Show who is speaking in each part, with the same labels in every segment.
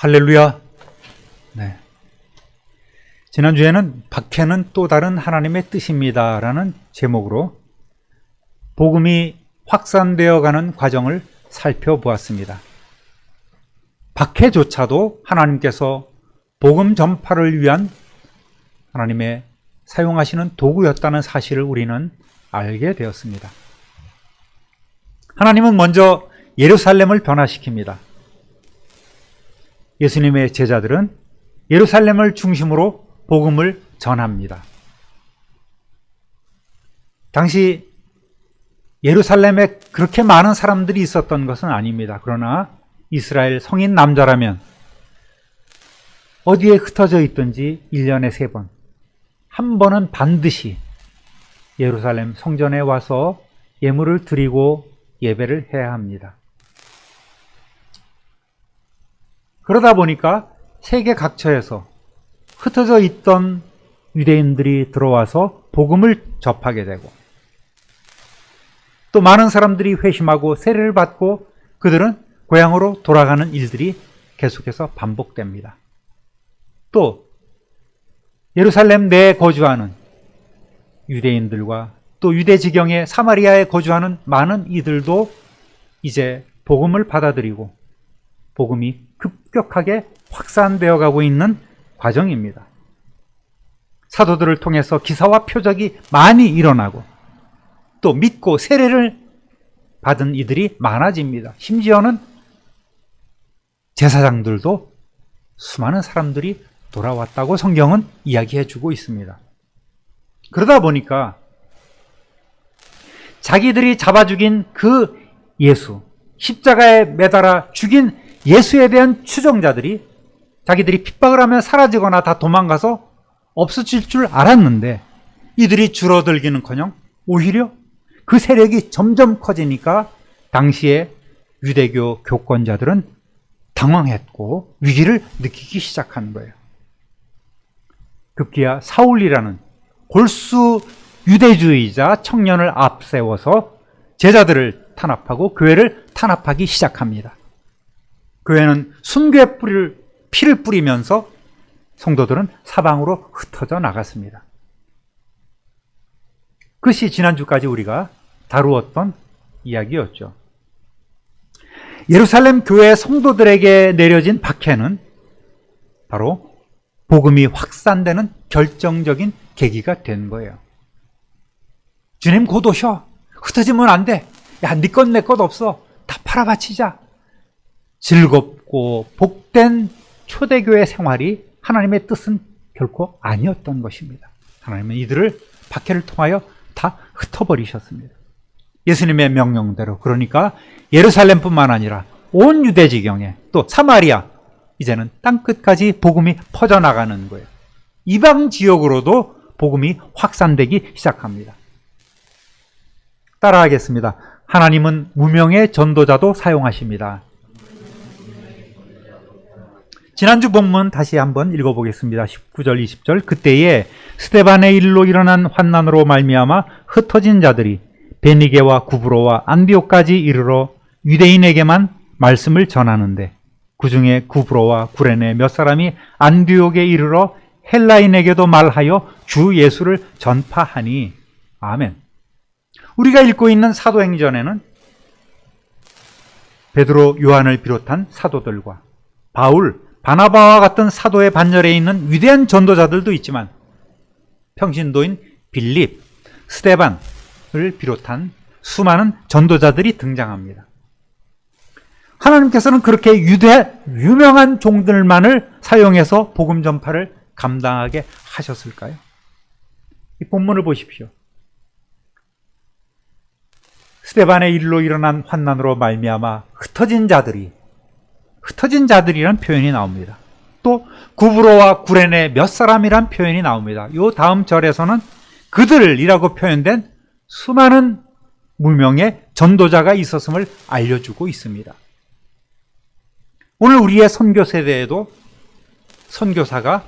Speaker 1: 할렐루야. 네. 지난주에는 박해는 또 다른 하나님의 뜻입니다 라는 제목으로 복음이 확산되어 가는 과정을 살펴보았습니다. 박해조차도 하나님께서 복음 전파를 위한 하나님의 사용하시는 도구였다는 사실을 우리는 알게 되었습니다. 하나님은 먼저 예루살렘을 변화시킵니다. 예수님의 제자들은 예루살렘을 중심으로 복음을 전합니다. 당시 예루살렘에 그렇게 많은 사람들이 있었던 것은 아닙니다. 그러나 이스라엘 성인 남자라면 어디에 흩어져 있든지 1년에 3번, 한 번은 반드시 예루살렘 성전에 와서 예물을 드리고 예배를 해야 합니다. 그러다 보니까 세계 각처에서 흩어져 있던 유대인들이 들어와서 복음을 접하게 되고 또 많은 사람들이 회심하고 세례를 받고 그들은 고향으로 돌아가는 일들이 계속해서 반복됩니다. 또 예루살렘 내에 거주하는 유대인들과 또 유대 지경의 사마리아에 거주하는 많은 이들도 이제 복음을 받아들이고 복음이 급격하게 확산되어 가고 있는 과정입니다. 사도들을 통해서 기사와 표적이 많이 일어나고 또 믿고 세례를 받은 이들이 많아집니다. 심지어는 제사장들도 수많은 사람들이 돌아왔다고 성경은 이야기해 주고 있습니다. 그러다 보니까 자기들이 잡아 죽인 그 예수, 십자가에 매달아 죽인 예수에 대한 추종자들이 자기들이 핍박을 하면 사라지거나 다 도망가서 없어질 줄 알았는데 이들이 줄어들기는커녕 오히려 그 세력이 점점 커지니까 당시에 유대교 교권자들은 당황했고 위기를 느끼기 시작한 거예요. 급기야 사울이라는 골수 유대주의자 청년을 앞세워서 제자들을 탄압하고 교회를 탄압하기 시작합니다. 교회는 순교의 피를 뿌리면서 성도들은 사방으로 흩어져 나갔습니다. 그것이 지난주까지 우리가 다루었던 이야기였죠. 예루살렘 교회 성도들에게 내려진 박해는 바로 복음이 확산되는 결정적인 계기가 된 거예요. 주님 곧 오셔. 흩어지면 안 돼. 야, 네 것 내 것 없어. 다 팔아바치자. 즐겁고 복된 초대교회 생활이 하나님의 뜻은 결코 아니었던 것입니다. 하나님은 이들을 박해를 통하여 다 흩어버리셨습니다. 예수님의 명령대로. 그러니까 예루살렘뿐만 아니라 온 유대지경에 또 사마리아, 이제는 땅끝까지 복음이 퍼져나가는 거예요. 이방 지역으로도 복음이 확산되기 시작합니다. 따라하겠습니다. 하나님은 무명의 전도자도 사용하십니다. 지난주 본문 다시 한번 읽어보겠습니다. 19절 20절. 그때에 스데반의 일로 일어난 환난으로 말미암아 흩어진 자들이 베니게와 구브로와 안디옥까지 이르러 유대인에게만 말씀을 전하는데 그 중에 구브로와 구레네 몇 사람이 안디옥에 이르러 헬라인에게도 말하여 주 예수를 전파하니. 아멘. 우리가 읽고 있는 사도행전에는 베드로, 요한을 비롯한 사도들과 바울, 바나바와 같은 사도의 반열에 있는 위대한 전도자들도 있지만 평신도인 빌립, 스데반을 비롯한 수많은 전도자들이 등장합니다. 하나님께서는 그렇게 유명한 종들만을 사용해서 복음 전파를 감당하게 하셨을까요? 이 본문을 보십시오. 스데반의 일로 일어난 환난으로 말미암아 흩어진 자들이란 표현이 나옵니다. 또 구브로와 구레네 몇 사람이란 표현이 나옵니다. 이 다음 절에서는 그들이라고 표현된 수많은 무명의 전도자가 있었음을 알려주고 있습니다. 오늘 우리의 선교 세대에도 선교사가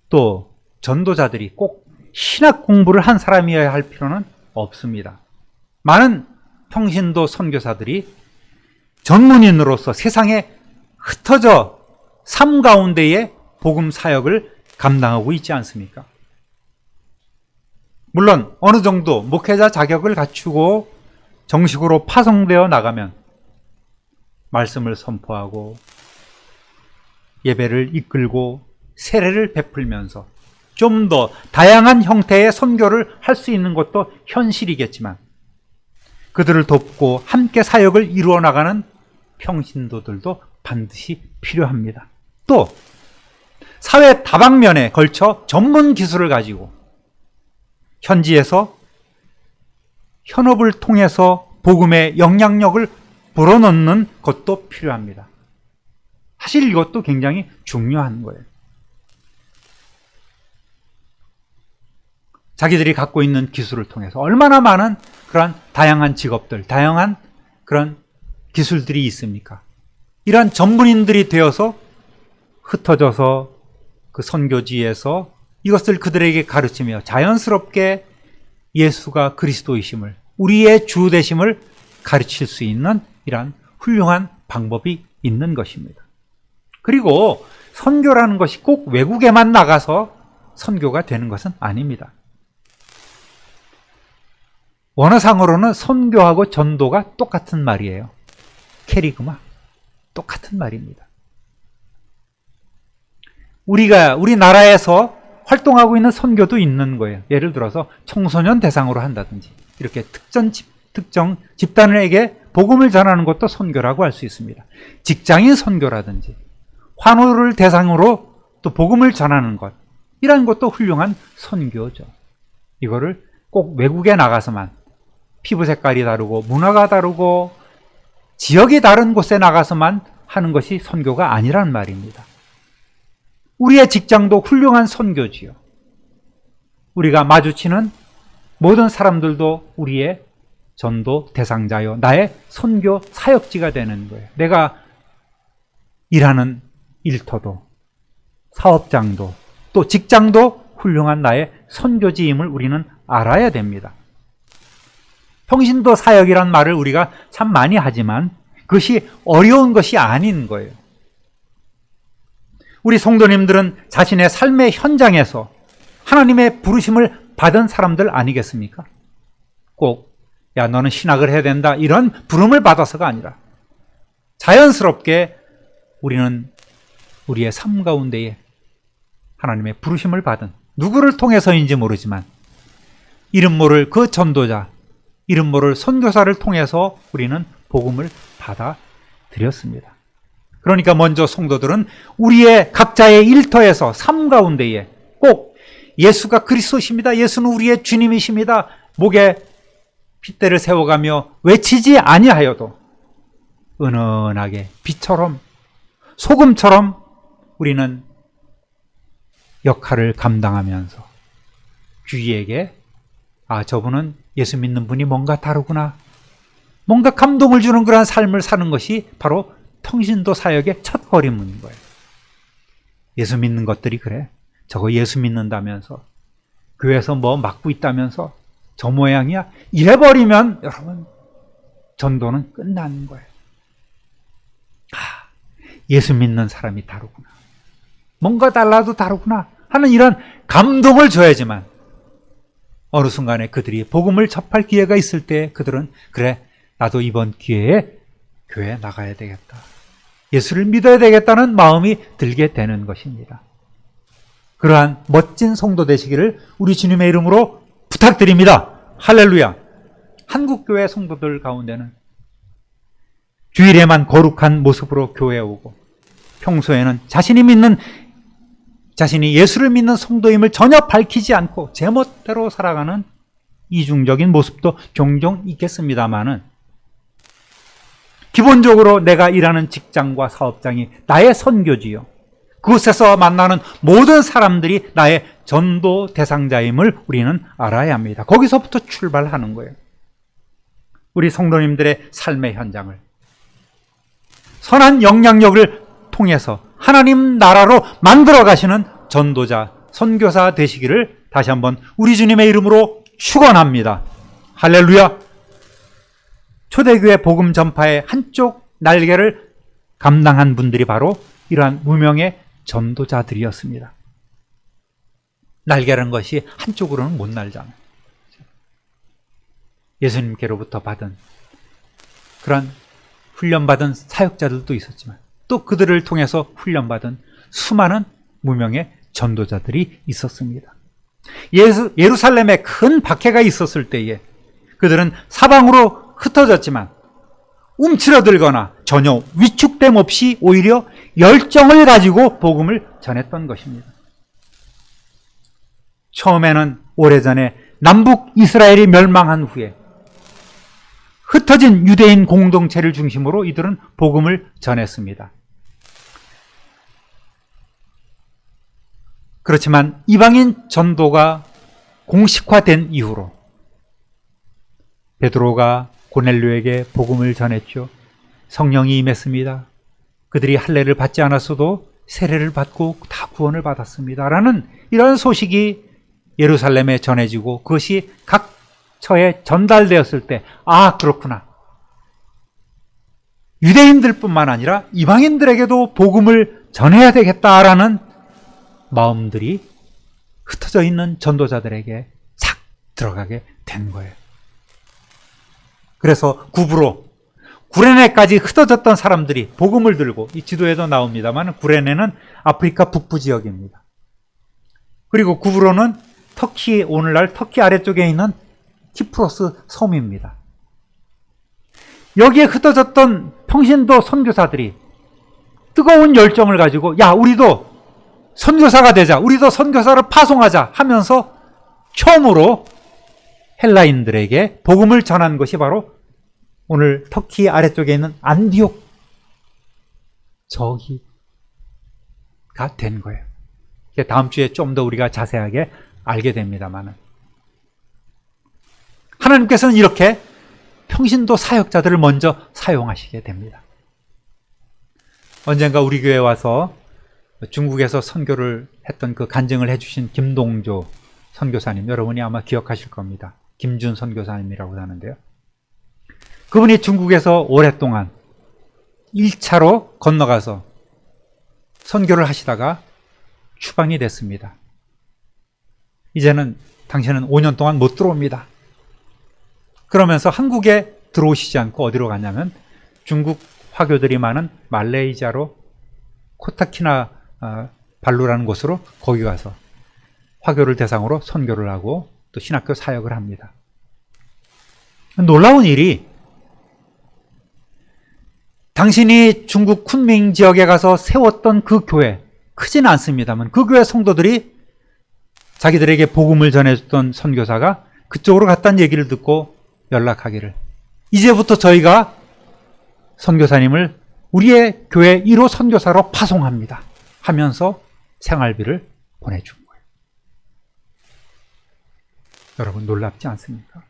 Speaker 1: 또 전도자들이 꼭 신학 공부를 한 사람이어야 할 필요는 없습니다. 많은 평신도 선교사들이 전문인으로서 세상에 흩어져 삶 가운데에 복음 사역을 감당하고 있지 않습니까? 물론 어느 정도 목회자 자격을 갖추고 정식으로 파송되어 나가면 말씀을 선포하고 예배를 이끌고 세례를 베풀면서 좀 더 다양한 형태의 선교를 할 수 있는 것도 현실이겠지만 그들을 돕고 함께 사역을 이루어 나가는 평신도들도 반드시 필요합니다. 또 사회 다방면에 걸쳐 전문 기술을 가지고 현지에서 현업을 통해서 복음의 영향력을 불어넣는 것도 필요합니다. 사실 이것도 굉장히 중요한 거예요. 자기들이 갖고 있는 기술을 통해서 얼마나 많은 그런 다양한 직업들, 다양한 그런 기술들이 있습니까? 이러한 전문인들이 되어서 흩어져서 그 선교지에서 이것을 그들에게 가르치며 자연스럽게 예수가 그리스도이심을, 우리의 주 되심을 가르칠 수 있는 이러한 훌륭한 방법이 있는 것입니다. 그리고 선교라는 것이 꼭 외국에만 나가서 선교가 되는 것은 아닙니다. 원어상으로는 선교하고 전도가 똑같은 말이에요. 캐리그마. 똑같은 말입니다. 우리나라에서 활동하고 있는 선교도 있는 거예요. 예를 들어서 청소년 대상으로 한다든지 이렇게 특정 집단에게 복음을 전하는 것도 선교라고 할 수 있습니다. 직장인 선교라든지 환우를 대상으로 또 복음을 전하는 것, 이런 것도 훌륭한 선교죠. 이거를 꼭 외국에 나가서만, 피부 색깔이 다르고 문화가 다르고 지역이 다른 곳에 나가서만 하는 것이 선교가 아니란 말입니다. 우리의 직장도 훌륭한 선교지요. 우리가 마주치는 모든 사람들도 우리의 전도 대상자요, 나의 선교 사역지가 되는 거예요. 내가 일하는 일터도, 사업장도, 또 직장도 훌륭한 나의 선교지임을 우리는 알아야 됩니다. 평신도 사역이란 말을 우리가 참 많이 하지만 그것이 어려운 것이 아닌 거예요. 우리 성도님들은 자신의 삶의 현장에서 하나님의 부르심을 받은 사람들 아니겠습니까? 꼭 야, 너는 신학을 해야 된다, 이런 부름을 받아서가 아니라 자연스럽게 우리는 우리의 삶 가운데에 하나님의 부르심을 받은, 누구를 통해서인지 모르지만 이름 모를 그 전도자, 이름 모를 선교사를 통해서 우리는 복음을 받아들였습니다. 그러니까 먼저 성도들은 우리의 각자의 일터에서 삶 가운데에 꼭 예수가 그리스도십니다, 예수는 우리의 주님이십니다, 목에 핏대를 세워가며 외치지 아니하여도 은은하게 빛처럼, 소금처럼 우리는 역할을 감당하면서 주위에게 저분은 예수 믿는 분이 뭔가 다르구나, 뭔가 감동을 주는 그러한 삶을 사는 것이 바로 평신도 사역의 첫 걸음인 거예요. 예수 믿는 것들이 그래, 저거 예수 믿는다면서 교회에서 뭐 맡고 있다면서 저 모양이야, 이래버리면 여러분 전도는 끝나는 거예요. 예수 믿는 사람이 다르구나, 뭔가 달라도 다르구나 하는 이런 감동을 줘야지만 어느 순간에 그들이 복음을 접할 기회가 있을 때 그들은 그래, 나도 이번 기회에 교회에 나가야 되겠다, 예수를 믿어야 되겠다는 마음이 들게 되는 것입니다. 그러한 멋진 성도 되시기를 우리 주님의 이름으로 부탁드립니다. 할렐루야. 한국교회 성도들 가운데는 주일에만 거룩한 모습으로 교회에 오고 평소에는 자신이 예수를 믿는 성도임을 전혀 밝히지 않고 제멋대로 살아가는 이중적인 모습도 종종 있겠습니다만은, 기본적으로 내가 일하는 직장과 사업장이 나의 선교지요, 그곳에서 만나는 모든 사람들이 나의 전도 대상자임을 우리는 알아야 합니다. 거기서부터 출발하는 거예요. 우리 성도님들의 삶의 현장을 선한 영향력을 통해서 하나님 나라로 만들어 가시는 전도자, 선교사 되시기를 다시 한번 우리 주님의 이름으로 축원합니다. 할렐루야. 초대교회 복음 전파의 한쪽 날개를 감당한 분들이 바로 이러한 무명의 전도자들이었습니다. 날개라는 것이 한쪽으로는 못 날잖아요. 예수님께로부터 받은 그런 훈련받은 사역자들도 있었지만 또 그들을 통해서 훈련받은 수많은 무명의 전도자들이 있었습니다. 예루살렘에 큰 박해가 있었을 때에 그들은 사방으로 흩어졌지만 움츠러들거나 전혀 위축됨 없이 오히려 열정을 가지고 복음을 전했던 것입니다. 처음에는 오래전에 남북 이스라엘이 멸망한 후에 흩어진 유대인 공동체를 중심으로 이들은 복음을 전했습니다. 그렇지만 이방인 전도가 공식화된 이후로 베드로가 고넬료에게 복음을 전했죠. 성령이 임했습니다. 그들이 할례를 받지 않았어도 세례를 받고 다 구원을 받았습니다. 라는 이런 소식이 예루살렘에 전해지고 그것이 각 처에 전달되었을 때 그렇구나. 유대인들뿐만 아니라 이방인들에게도 복음을 전해야 되겠다라는 마음들이 흩어져 있는 전도자들에게 싹 들어가게 된 거예요. 그래서 구브로, 구레네까지 흩어졌던 사람들이 복음을 들고, 이 지도에도 나옵니다만 구레네는 아프리카 북부 지역입니다. 그리고 구브로는 터키, 오늘날 터키 아래쪽에 있는 키프로스 섬입니다. 여기에 흩어졌던 평신도 선교사들이 뜨거운 열정을 가지고 우리도 선교사가 되자, 우리도 선교사를 파송하자 하면서 처음으로 헬라인들에게 복음을 전한 것이 바로 오늘 터키 아래쪽에 있는 안디옥 저기가 된 거예요. 다음 주에 좀 더 우리가 자세하게 알게 됩니다만 하나님께서는 이렇게 평신도 사역자들을 먼저 사용하시게 됩니다. 언젠가 우리 교회에 와서 중국에서 선교를 했던 그 간증을 해주신 김동조 선교사님, 여러분이 아마 기억하실 겁니다. 김준 선교사님이라고 하는데요. 그분이 중국에서 오랫동안 1차로 건너가서 선교를 하시다가 추방이 됐습니다. 이제는 당신은 5년 동안 못 들어옵니다. 그러면서 한국에 들어오시지 않고 어디로 갔냐면 중국 화교들이 많은 말레이시아로 코타키나 발루라는 곳으로 거기 가서 화교를 대상으로 선교를 하고 또 신학교 사역을 합니다. 놀라운 일이 당신이 중국 쿤밍 지역에 가서 세웠던 그 교회, 크지는 않습니다만 그 교회 성도들이 자기들에게 복음을 전해줬던 선교사가 그쪽으로 갔다는 얘기를 듣고 연락하기를, 이제부터 저희가 선교사님을 우리의 교회 1호 선교사로 파송합니다 하면서 생활비를 보내준 거예요. 여러분 놀랍지 않습니까?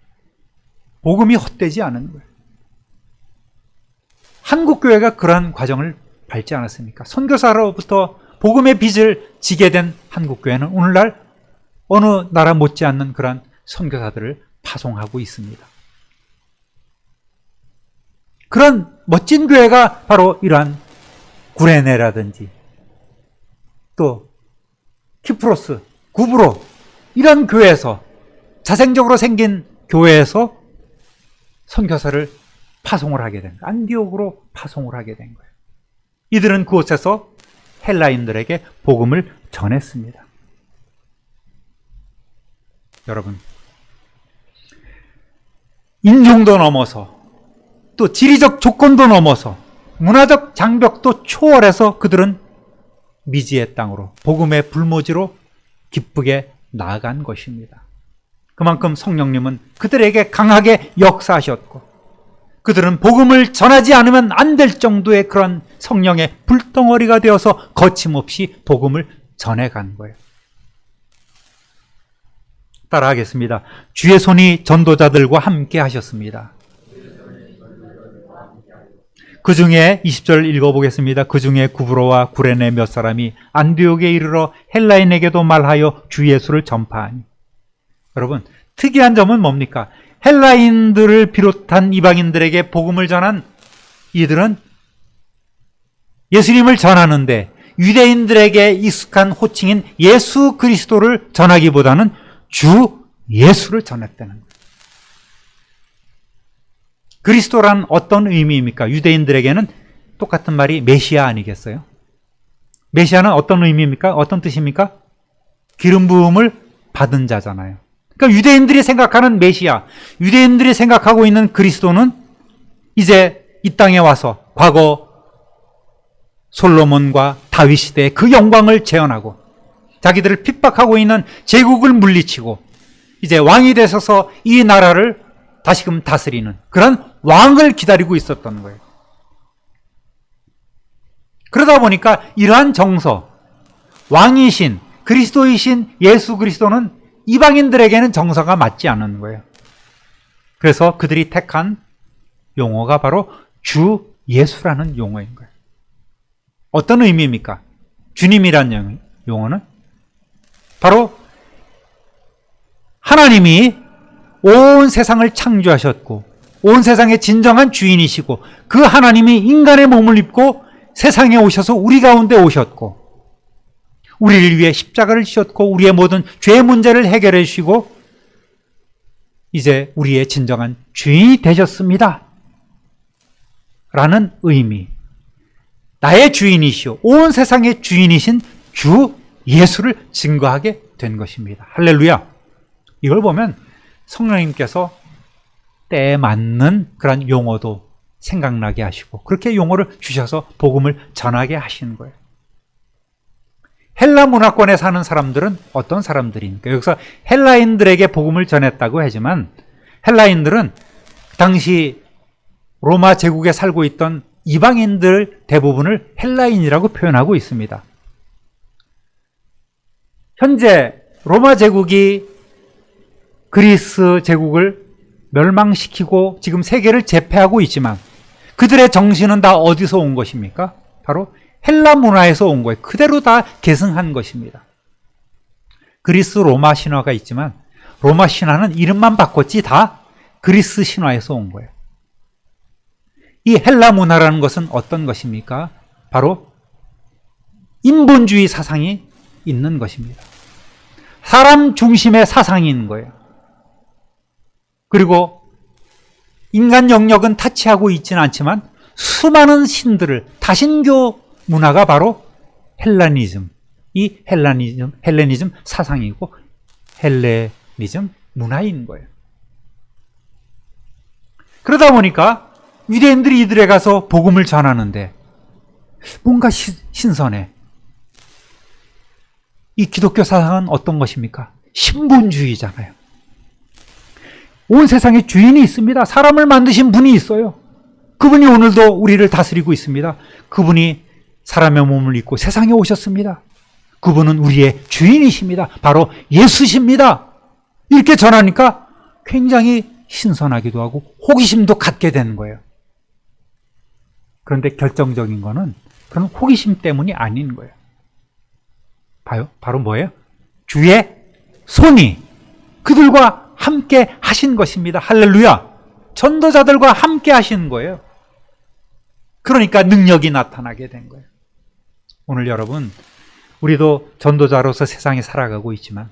Speaker 1: 복음이 헛되지 않은 거예요. 한국교회가 그러한 과정을 밟지 않았습니까? 선교사로부터 복음의 빚을 지게 된 한국교회는 오늘날 어느 나라 못지않는 그러한 선교사들을 파송하고 있습니다. 그런 멋진 교회가 바로 이러한 구레네라든지 또 키프로스, 구브로 이런 교회에서, 자생적으로 생긴 교회에서 선교사를 파송을 하게 된 거예요. 안디옥으로 파송을 하게 된 거예요. 이들은 그곳에서 헬라인들에게 복음을 전했습니다. 여러분, 인종도 넘어서 또 지리적 조건도 넘어서 문화적 장벽도 초월해서 그들은 미지의 땅으로 복음의 불모지로 기쁘게 나아간 것입니다. 그만큼 성령님은 그들에게 강하게 역사하셨고 그들은 복음을 전하지 않으면 안 될 정도의 그런 성령의 불덩어리가 되어서 거침없이 복음을 전해간 거예요. 따라하겠습니다. 주의 손이 전도자들과 함께 하셨습니다. 그 중에 20절 읽어보겠습니다. 그 중에 구브로와 구레네 몇 사람이 안디옥에 이르러 헬라인에게도 말하여 주 예수를 전파하니. 여러분, 특이한 점은 뭡니까? 헬라인들을 비롯한 이방인들에게 복음을 전한 이들은 예수님을 전하는데 유대인들에게 익숙한 호칭인 예수 그리스도를 전하기보다는 주 예수를 전했다는 거예요. 그리스도란 어떤 의미입니까? 유대인들에게는 똑같은 말이 메시아 아니겠어요? 메시아는 어떤 의미입니까? 어떤 뜻입니까? 기름 부음을 받은 자잖아요. 그러니까 유대인들이 생각하는 메시아, 유대인들이 생각하고 있는 그리스도는 이제 이 땅에 와서 과거 솔로몬과 다윗 시대의 그 영광을 재현하고 자기들을 핍박하고 있는 제국을 물리치고 이제 왕이 되셔서 이 나라를 다시금 다스리는 그런 왕을 기다리고 있었던 거예요. 그러다 보니까 이러한 정서, 왕이신 그리스도이신 예수 그리스도는 이방인들에게는 정서가 맞지 않는 거예요. 그래서 그들이 택한 용어가 바로 주 예수라는 용어인 거예요. 어떤 의미입니까? 주님이란 용어는 바로 하나님이 온 세상을 창조하셨고 온 세상의 진정한 주인이시고 그 하나님이 인간의 몸을 입고 세상에 오셔서 우리 가운데 오셨고 우리를 위해 십자가를 지셨고 우리의 모든 죄 문제를 해결해 주시고 이제 우리의 진정한 주인이 되셨습니다. 라는 의미. 나의 주인이시오. 온 세상의 주인이신 주 예수를 증거하게 된 것입니다. 할렐루야. 이걸 보면 성령님께서 때에 맞는 그런 용어도 생각나게 하시고 그렇게 용어를 주셔서 복음을 전하게 하시는 거예요. 헬라 문화권에 사는 사람들은 어떤 사람들입니까? 여기서 헬라인들에게 복음을 전했다고 하지만 헬라인들은 당시 로마 제국에 살고 있던 이방인들 대부분을 헬라인이라고 표현하고 있습니다. 현재 로마 제국이 그리스 제국을 멸망시키고 지금 세계를 제패하고 있지만 그들의 정신은 다 어디서 온 것입니까? 바로 헬라 문화에서 온 거예요. 그대로 다 계승한 것입니다. 그리스 로마 신화가 있지만 로마 신화는 이름만 바꿨지 다 그리스 신화에서 온 거예요. 이 헬라 문화라는 것은 어떤 것입니까? 바로 인본주의 사상이 있는 것입니다. 사람 중심의 사상이 있는 거예요. 그리고 인간 영역은 타치하고 있지는 않지만 수많은 신들을 다신교 문화가 바로 헬라니즘, 이 헬레니즘 사상이고 헬레니즘 문화인 거예요. 그러다 보니까 유대인들이 이들에 가서 복음을 전하는데 뭔가 신선해. 이 기독교 사상은 어떤 것입니까? 신분주의잖아요. 온 세상에 주인이 있습니다. 사람을 만드신 분이 있어요. 그분이 오늘도 우리를 다스리고 있습니다. 그분이 사람의 몸을 입고 세상에 오셨습니다. 그분은 우리의 주인이십니다. 바로 예수십니다. 이렇게 전하니까 굉장히 신선하기도 하고 호기심도 갖게 되는 거예요. 그런데 결정적인 거는 그런 호기심 때문이 아닌 거예요. 바로 뭐예요? 주의 손이 그들과 함께 하신 것입니다. 할렐루야. 전도자들과 함께 하신 거예요. 그러니까 능력이 나타나게 된 거예요. 오늘 여러분, 우리도 전도자로서 세상에 살아가고 있지만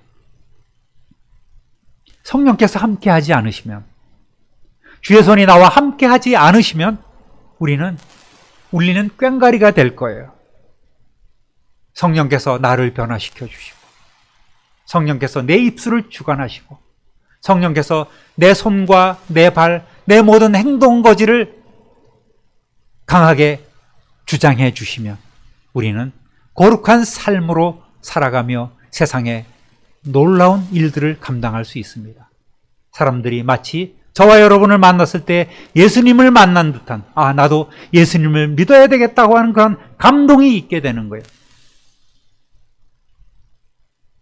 Speaker 1: 성령께서 함께 하지 않으시면, 주의 손이 나와 함께 하지 않으시면 우리는 꽹가리가 될 거예요. 성령께서 나를 변화시켜 주시고, 성령께서 내 입술을 주관하시고, 성령께서 내 손과 내 발, 내 모든 행동 거지를 강하게 주장해 주시면 우리는 거룩한 삶으로 살아가며 세상에 놀라운 일들을 감당할 수 있습니다. 사람들이 마치 저와 여러분을 만났을 때 예수님을 만난 듯한, 나도 예수님을 믿어야 되겠다고 하는 그런 감동이 있게 되는 거예요.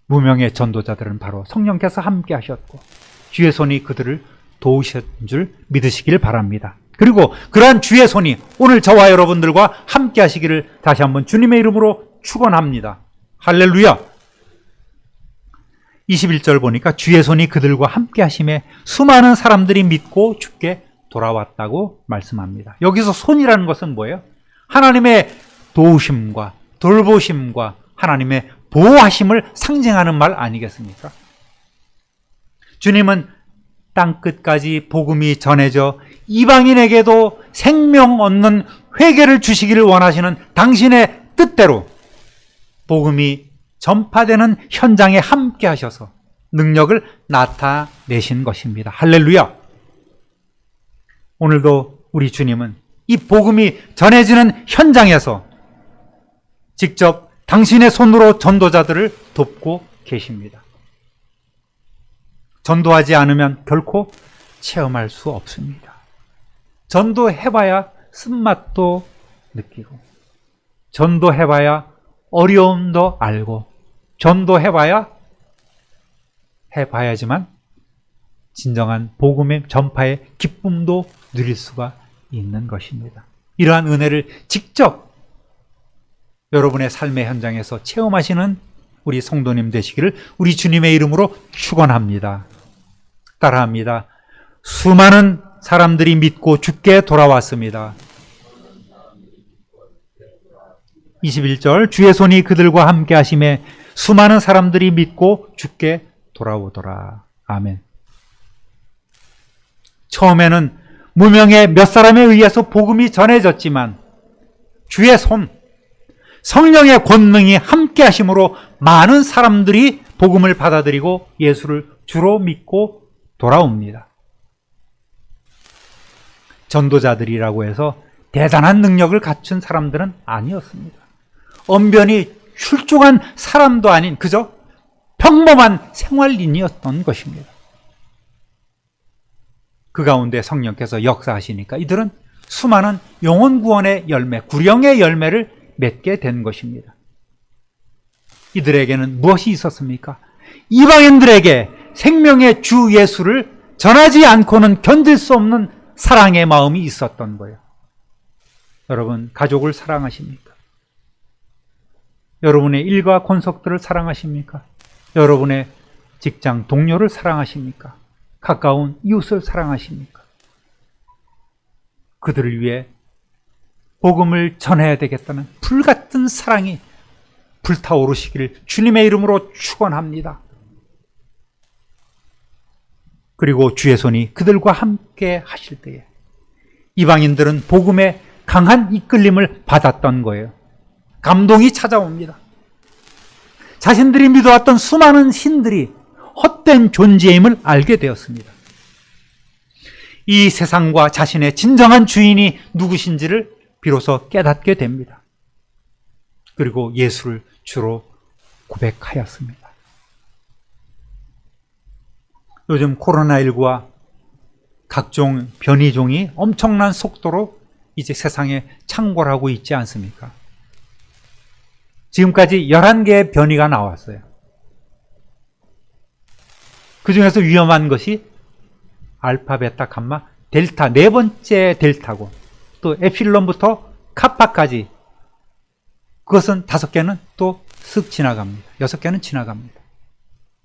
Speaker 1: 무명의 전도자들은 바로 성령께서 함께 하셨고 주의 손이 그들을 도우신 줄 믿으시길 바랍니다. 그리고 그러한 주의 손이 오늘 저와 여러분들과 함께 하시기를 다시 한번 주님의 이름으로 축원합니다. 할렐루야. 21절 보니까 주의 손이 그들과 함께 하심에 수많은 사람들이 믿고 주께 돌아왔다고 말씀합니다. 여기서 손이라는 것은 뭐예요? 하나님의 도우심과 돌보심과 하나님의 보호하심을 상징하는 말 아니겠습니까? 주님은 땅끝까지 복음이 전해져 이방인에게도 생명 얻는 회개를 주시기를 원하시는 당신의 뜻대로 복음이 전파되는 현장에 함께 하셔서 능력을 나타내신 것입니다. 할렐루야! 오늘도 우리 주님은 이 복음이 전해지는 현장에서 직접 당신의 손으로 전도자들을 돕고 계십니다. 전도하지 않으면 결코 체험할 수 없습니다. 전도해봐야 쓴맛도 느끼고, 전도해봐야 어려움도 알고, 전도해봐야 해봐야지만 진정한 복음의 전파의 기쁨도 누릴 수가 있는 것입니다. 이러한 은혜를 직접 여러분의 삶의 현장에서 체험하시는 우리 성도님 되시기를 우리 주님의 이름으로 축원합니다. 따라합니다. 수많은 사람들이 믿고 주께 돌아왔습니다. 21절 주의 손이 그들과 함께 하심에 수많은 사람들이 믿고 주께 돌아오더라. 아멘. 처음에는 무명의 몇 사람에 의해서 복음이 전해졌지만 주의 손, 성령의 권능이 함께 하심으로 많은 사람들이 복음을 받아들이고 예수를 주로 믿고 돌아옵니다. 전도자들이라고 해서 대단한 능력을 갖춘 사람들은 아니었습니다. 언변이 출중한 사람도 아닌 그저 평범한 생활인이었던 것입니다. 그 가운데 성령께서 역사하시니까 이들은 수많은 영혼 구원의 열매, 구령의 열매를 맺게 된 것입니다. 이들에게는 무엇이 있었습니까? 이방인들에게 생명의 주 예수를 전하지 않고는 견딜 수 없는 사랑의 마음이 있었던 거예요. 여러분, 가족을 사랑하십니까? 여러분의 일가 권속들을 사랑하십니까? 여러분의 직장 동료를 사랑하십니까? 가까운 이웃을 사랑하십니까? 그들을 위해 복음을 전해야 되겠다는 불같은 사랑이 불타오르시기를 주님의 이름으로 축원합니다. 그리고 주의 손이 그들과 함께 하실 때에 이방인들은 복음의 강한 이끌림을 받았던 거예요. 감동이 찾아옵니다. 자신들이 믿어왔던 수많은 신들이 헛된 존재임을 알게 되었습니다. 이 세상과 자신의 진정한 주인이 누구신지를 비로소 깨닫게 됩니다. 그리고 예수를 주로 고백하였습니다. 요즘 코로나19와 각종 변이종이 엄청난 속도로 이제 세상에 창궐하고 있지 않습니까? 지금까지 11개의 변이가 나왔어요. 그 중에서 위험한 것이 알파, 베타, 감마, 델타, 네 번째 델타고 또 에필론부터 카파까지 그것은 5개는 또 쓱 지나갑니다. 6개는 지나갑니다.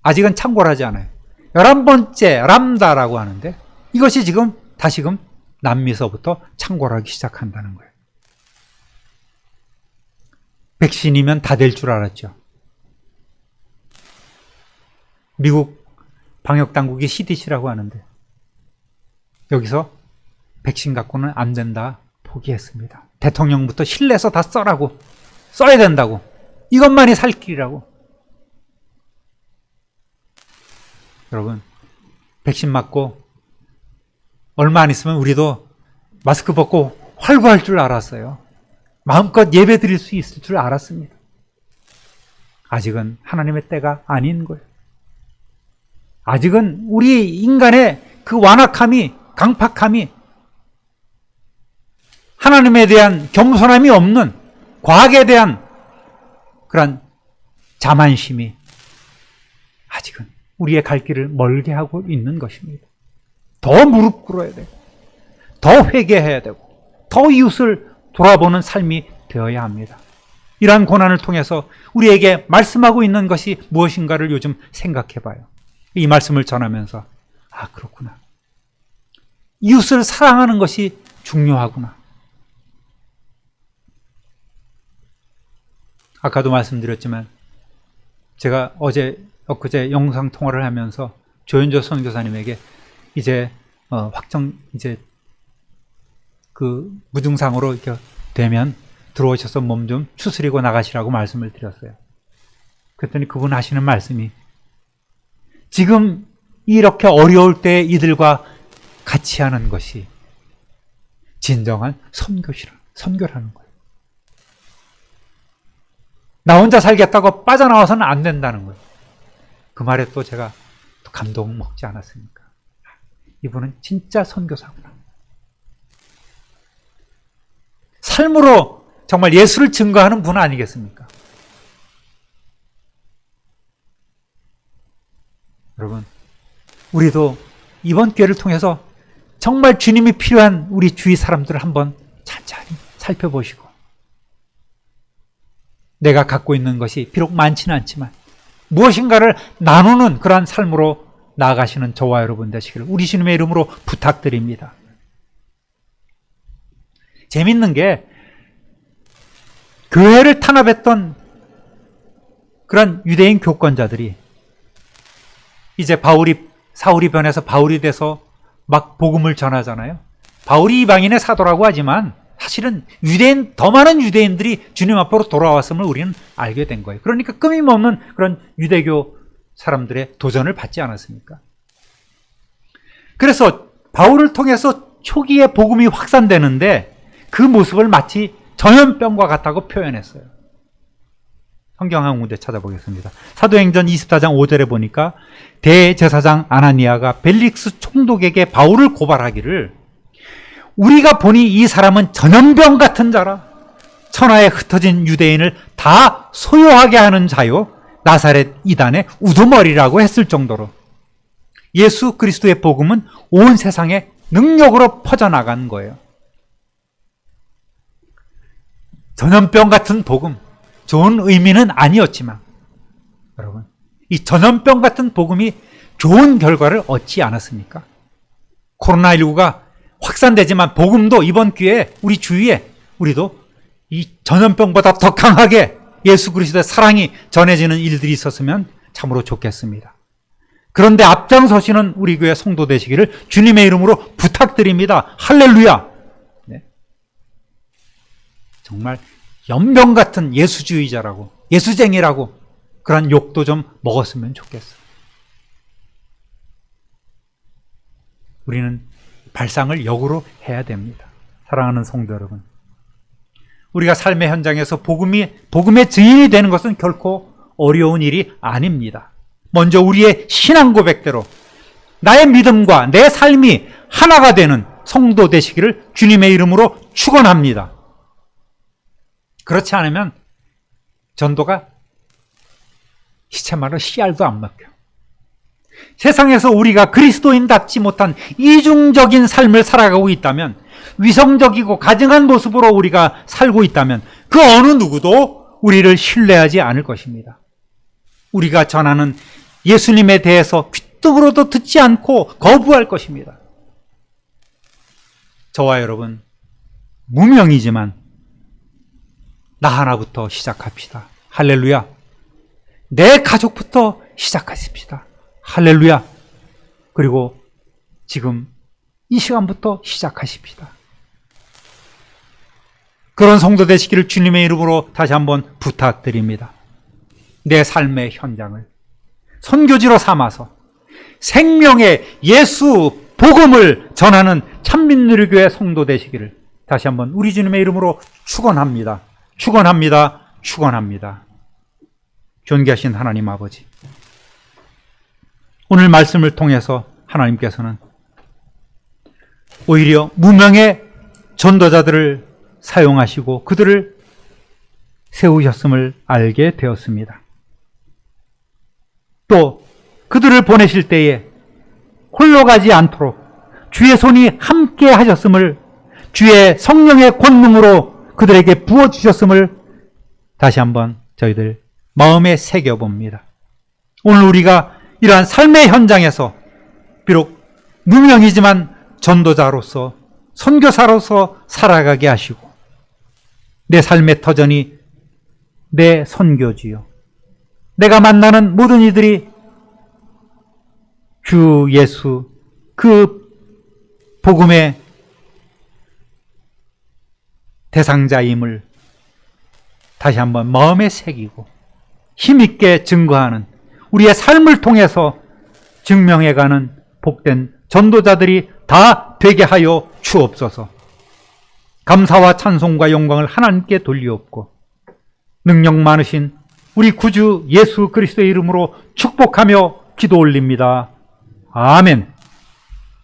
Speaker 1: 아직은 창궐하지 않아요. 11번째 람다라고 하는데 이것이 지금 다시금 남미서부터 창궐하기 시작한다는 거예요. 백신이면 다 될 줄 알았죠. 미국 방역당국이 CDC라고 하는데 여기서 백신 갖고는 안 된다 포기했습니다. 대통령부터 실내에서 다 써라고, 써야 된다고, 이것만이 살 길이라고. 여러분, 백신 맞고 얼마 안 있으면 우리도 마스크 벗고 활보할 줄 알았어요. 마음껏 예배 드릴 수 있을 줄 알았습니다. 아직은 하나님의 때가 아닌 거예요. 아직은 우리 인간의 그 완악함이, 강팍함이, 하나님에 대한 겸손함이 없는 과학에 대한 그런 자만심이 아직은 우리의 갈 길을 멀게 하고 있는 것입니다. 더 무릎 꿇어야 되고, 더 회개해야 되고, 더 이웃을 돌아보는 삶이 되어야 합니다. 이러한 고난을 통해서 우리에게 말씀하고 있는 것이 무엇인가를 요즘 생각해 봐요. 이 말씀을 전하면서 아, 그렇구나. 이웃을 사랑하는 것이 중요하구나. 아까도 말씀드렸지만 제가 엊그제 영상 통화를 하면서 조현조 선교사님에게 이제 이제 그 무증상으로 이렇게 되면 들어오셔서 몸 좀 추스리고 나가시라고 말씀을 드렸어요. 그랬더니 그분 하시는 말씀이, 지금 이렇게 어려울 때 이들과 같이 하는 것이 진정한 선교라는 거예요. 나 혼자 살겠다고 빠져나와서는 안 된다는 거예요. 그 말에 또 제가 또 감동 먹지 않았습니까? 이분은 진짜 선교사구나. 삶으로 정말 예수를 증거하는 분 아니겠습니까? 여러분, 우리도 이번 기회를 통해서 정말 주님이 필요한 우리 주위 사람들을 한번 천천히 살펴보시고, 내가 갖고 있는 것이 비록 많지는 않지만 무엇인가를 나누는 그러한 삶으로 나아가시는 저와 여러분 되시기를 우리 주님의 이름으로 부탁드립니다. 재밌는 게, 교회를 탄압했던 그런 유대인 교권자들이 이제 사울이 변해서 바울이 돼서 막 복음을 전하잖아요. 바울이 이방인의 사도라고 하지만 사실은 더 많은 유대인들이 주님 앞으로 돌아왔음을 우리는 알게 된 거예요. 그러니까 끊임없는 그런 유대교 사람들의 도전을 받지 않았습니까? 그래서 바울을 통해서 초기에 복음이 확산되는데 그 모습을 마치 전염병과 같다고 표현했어요. 성경 한 군데 찾아보겠습니다. 사도행전 24장 5절에 보니까 대제사장 아나니아가 벨릭스 총독에게 바울을 고발하기를, 우리가 보니 이 사람은 전염병 같은 자라, 천하에 흩어진 유대인을 다 소요하게 하는 자요, 나사렛 이단의 우두머리라고 했을 정도로 예수 그리스도의 복음은 온 세상에 능력으로 퍼져나간 거예요. 전염병 같은 복음, 좋은 의미는 아니었지만 여러분, 이 전염병 같은 복음이 좋은 결과를 얻지 않았습니까? 코로나19가 확산되지만 복음도 이번 기회에 우리 주위에 우리도 이 전염병보다 더 강하게 예수 그리스도의 사랑이 전해지는 일들이 있었으면 참으로 좋겠습니다. 그런데 앞장서시는 우리 교회 성도 되시기를 주님의 이름으로 부탁드립니다. 할렐루야! 네. 정말 연병 같은 예수주의자라고, 예수쟁이라고 그런 욕도 좀 먹었으면 좋겠어요. 우리는 발상을 역으로 해야 됩니다. 사랑하는 성도 여러분, 우리가 삶의 현장에서 복음의 증인이 되는 것은 결코 어려운 일이 아닙니다. 먼저 우리의 신앙 고백대로 나의 믿음과 내 삶이 하나가 되는 성도 되시기를 주님의 이름으로 축원합니다. 그렇지 않으면 전도가 시체말로 씨알도 안 먹혀. 세상에서 우리가 그리스도인답지 못한 이중적인 삶을 살아가고 있다면, 위성적이고 가증한 모습으로 우리가 살고 있다면 그 어느 누구도 우리를 신뢰하지 않을 것입니다. 우리가 전하는 예수님에 대해서 귀뚱으로도 듣지 않고 거부할 것입니다. 저와 여러분, 무명이지만 나 하나부터 시작합시다. 할렐루야. 내 가족부터 시작하십시다. 할렐루야. 그리고 지금 이 시간부터 시작하십시다. 그런 성도 되시기를 주님의 이름으로 다시 한번 부탁드립니다. 내 삶의 현장을 선교지로 삼아서 생명의 예수 복음을 전하는 참민누리교회 성도 되시기를 다시 한번 우리 주님의 이름으로 축원합니다. 축원합니다. 축원합니다. 존귀하신 하나님 아버지, 오늘 말씀을 통해서 하나님께서는 오히려 무명의 전도자들을 사용하시고 그들을 세우셨음을 알게 되었습니다. 또 그들을 보내실 때에 홀로 가지 않도록 주의 손이 함께 하셨음을, 주의 성령의 권능으로 그들에게 부어주셨음을 다시 한번 저희들 마음에 새겨봅니다. 오늘 우리가 이러한 삶의 현장에서 비록 무명이지만 전도자로서, 선교사로서 살아가게 하시고 내 삶의 터전이 내 선교지요. 내가 만나는 모든 이들이 주 예수 그 복음의 대상자임을 다시 한번 마음에 새기고 힘있게 증거하는, 우리의 삶을 통해서 증명해가는 복된 전도자들이 다 되게 하여 주옵소서. 감사와 찬송과 영광을 하나님께 돌리옵고 능력 많으신 우리 구주 예수 그리스도의 이름으로 축복하며 기도 올립니다. 아멘.